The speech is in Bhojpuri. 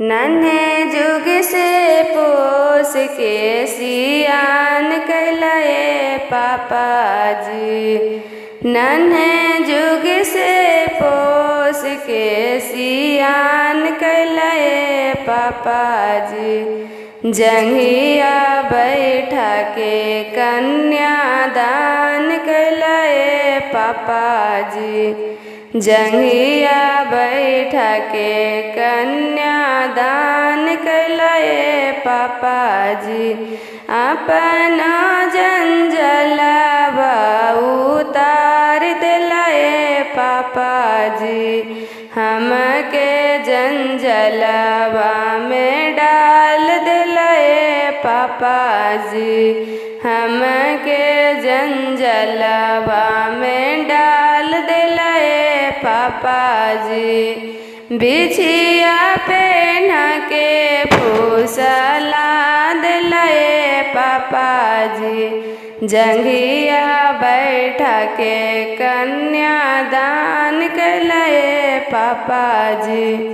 नन्हे जुग से पोस के सियान कैलाए पापा जी। नन्हे जुग से पोस के सियान कैलाए पापा जी। जंघिया बैठा के कन्यादान कैलाए पापा जी। जंघिया बैठा के कन्यादान कैलाए पापा जी। अपना जंजलवा उतार दिलाए पापा जी। हमके जंजलवा में डाल दिलाए पापा जी। हमके जंजलवा में डाल दिलाए पापा जी। बिछिया पहना के फूसला दिलाए पापा जी। जंघिया बैठा के कन्यादान कैलाए पापा जी।